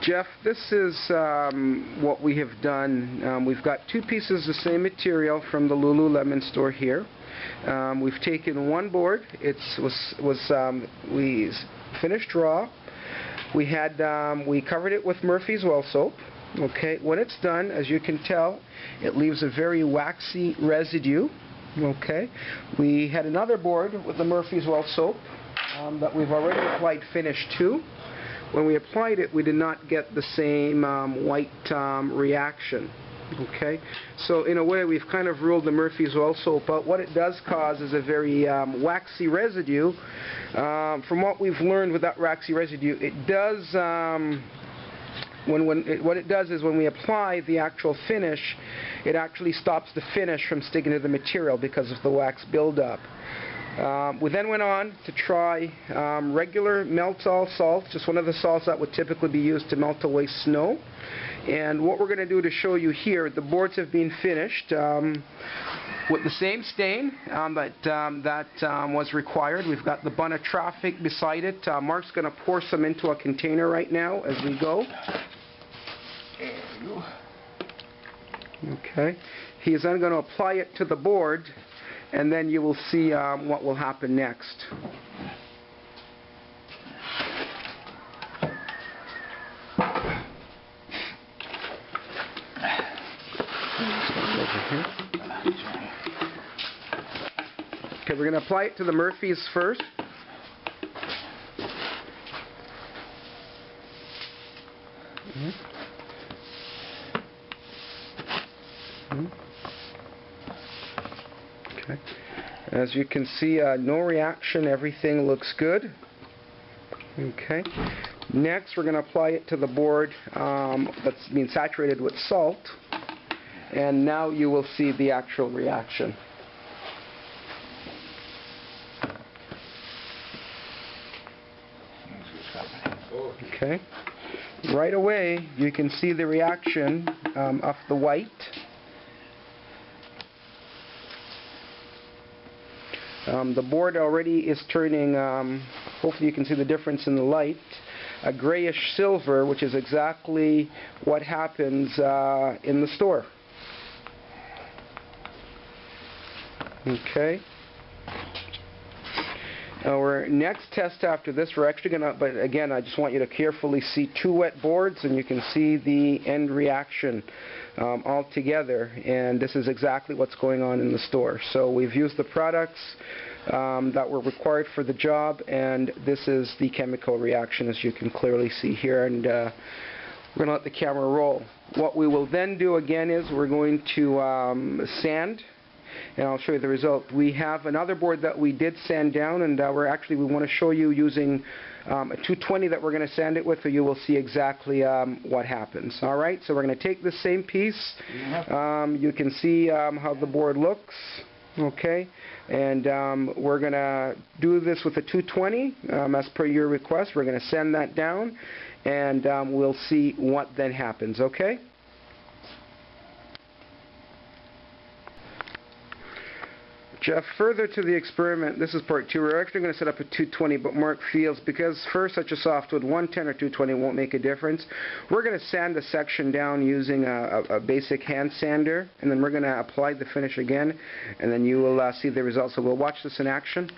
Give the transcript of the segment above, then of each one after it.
Jeff, this is what we have done. We've got two pieces of the same material from the Lululemon store here. We've taken one board. We finished raw. We covered it with Murphy's Well soap. Okay, when it's done, as you can tell, it leaves a very waxy residue. Okay, we had another board with the Murphy's Well soap that we've already applied finish to. When we applied it, we did not get the same white reaction. Okay, so in a way, we've kind of ruled the Murphy's Well soap out. What it does cause is a very waxy residue. From what we've learned with that waxy residue, it does. What it does is when we apply the actual finish, it actually stops the finish from sticking to the material because of the wax buildup. We then went on to try regular melt-all salt, just one of the salts that would typically be used to melt away snow. And what we're going to do to show you here, the boards have been finished with the same stain that was required. We've got the bun of traffic beside it. Mark's going to pour some into a container right now as we go. There we go. Okay. He is then going to apply it to the board, and then you will see what will happen next. Okay, we're going to apply it to the Murphy's first. Okay. As you can see, no reaction. Everything looks good. Okay. Next, we're going to apply it to the board that's been saturated with salt. And now you will see the actual reaction. Okay. Right away, you can see the reaction of the white. The board already is turning, hopefully you can see the difference in the light, a grayish silver, which is exactly what happens in the store. Okay. Our next test after this, we're actually going to, but again, I just want you to carefully see two wet boards, and you can see the end reaction all together, and this is exactly what's going on in the store. So we've used the products that were required for the job, and this is the chemical reaction, as you can clearly see here, and we're going to let the camera roll. What we will then do again is we're going to sand, and I'll show you the result. We have another board that we did sand down, and we want to show you using a 220 that we're going to sand it with, so you will see exactly what happens. All right, so we're going to take the same piece. You can see how the board looks. Okay, and we're going to do this with a 220 as per your request. We're going to sand that down, and we'll see what then happens. Okay. Jeff, further to the experiment, this is part two. We're actually going to set up a 220, but Mark feels because for such a softwood, 110 or 220 won't make a difference. We're going to sand the section down using a basic hand sander, and then we're going to apply the finish again, and then you will see the results. So we'll watch this in action.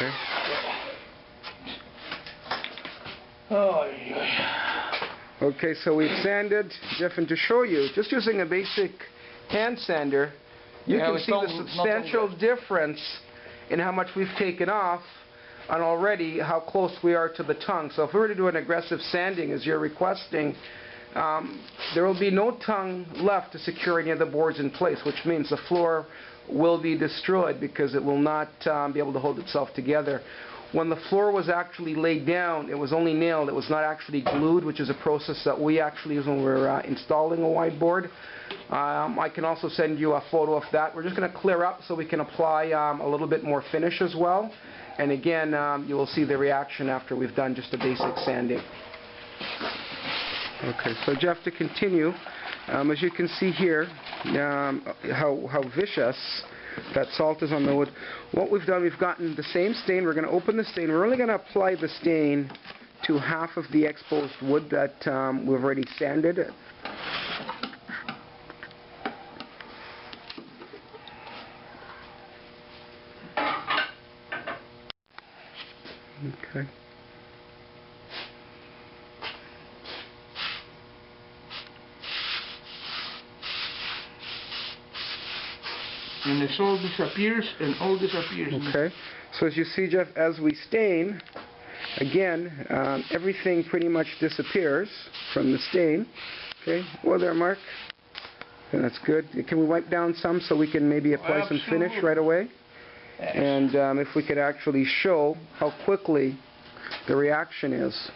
Okay. Okay, so we've sanded, Jeff, and to show you, just using a basic hand sander, you can see the substantial difference in how much we've taken off and already how close we are to the tongue. So if we were to do an aggressive sanding as you're requesting, there will be no tongue left to secure any of the boards in place, which means the floor will be destroyed because it will not be able to hold itself together. When the floor was actually laid down, it was only nailed. It was not actually glued, which is a process that we actually use when we're installing a wide board. I can also send you a photo of that. We're just going to clear up so we can apply a little bit more finish as well. And again, you will see the reaction after we've done just a basic sanding. Okay, so Jeff, to continue, as you can see here, how vicious that salt is on the wood. What we've done, we've gotten the same stain. We're going to open the stain. We're only going to apply the stain to half of the exposed wood that we've already sanded. Okay. And the salt disappears and all disappears. Okay. So as you see, Jeff, as we stain, again, everything pretty much disappears from the stain. Okay. Well there, Mark. And that's good. Can we wipe down some so we can maybe apply some finish right away? Yes. And if we could actually show how quickly the reaction is.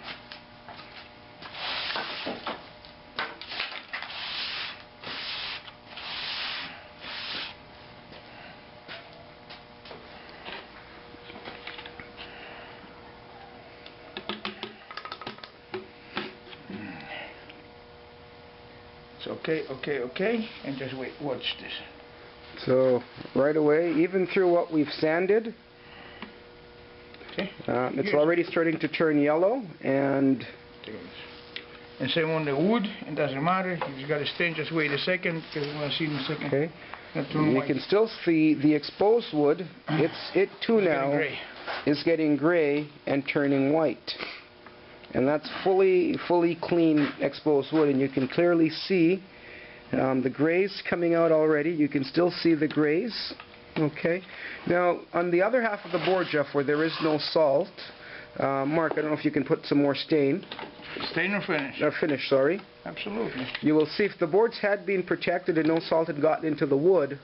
It's okay, and just wait, watch this. So, right away, even through what we've sanded, Okay. it's already starting to turn yellow, and same on the wood, it doesn't matter. If you got a stain, just wait a second, because you want to see in a second. okay, That turn you white. can still see the exposed wood. It too It's getting now gray. is getting gray and turning white. And that's fully clean exposed wood, and you can clearly see the grays coming out already. You can still see the grays. Okay. Now, on the other half of the board, Jeff, where there is no salt, Mark, I don't know if you can put some more stain. Stain or finish? Finish, sorry. Absolutely. You will see if the boards had been protected and no salt had gotten into the wood,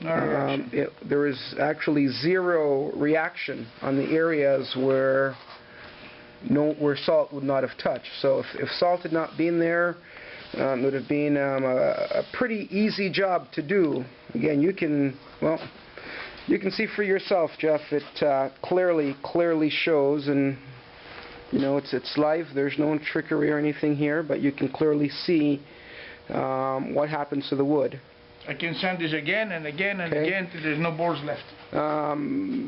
No reaction. there is actually zero reaction on the areas where salt would not have touched. So if salt had not been there, it would have been a pretty easy job to do. Again, you can see for yourself, Jeff. It clearly shows, and you know it's live. There's no trickery or anything here, but you can clearly see what happens to the wood. I can sand this again and again and Okay. again till there's no boards left.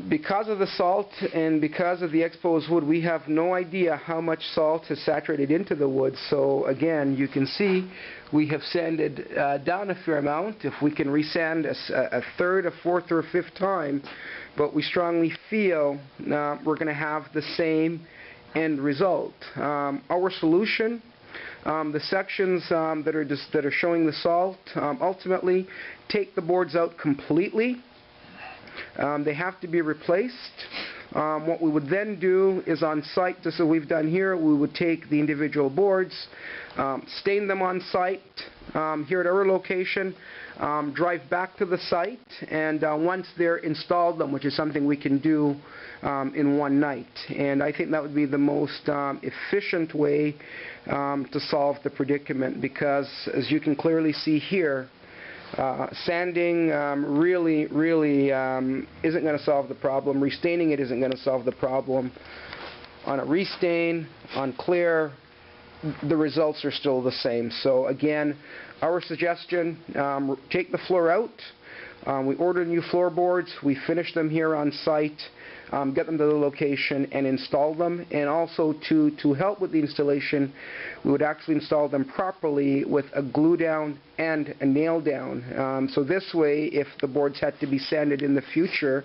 Because of the salt and because of the exposed wood, we have no idea how much salt has saturated into the wood. So again, you can see we have sanded down a fair amount. If we can resand a third, a fourth, or a fifth time, but we strongly feel we're going to have the same end result. Our solution, the sections that are showing the salt, ultimately take the boards out completely. They have to be replaced. What we would then do is on site, just as we've done here, we would take the individual boards, stain them on site here at our location, drive back to the site, and once they're installed them, which is something we can do in one night. And I think that would be the most efficient way to solve the predicament, because as you can clearly see here, sanding really isn't going to solve the problem. Restaining it isn't going to solve the problem. On a restain, on clear, the results are still the same. So again, our suggestion, take the floor out. We order new floorboards. We finish them here on site, get them to the location and install them. And also to help with the installation, we would actually install them properly with a glue down and a nail down. So this way, if the boards had to be sanded in the future,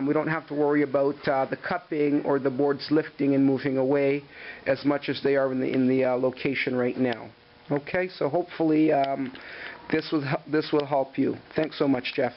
we don't have to worry about the cupping or the boards lifting and moving away as much as they are in the location right now. Okay, so hopefully this will help you. Thanks so much, Jeff.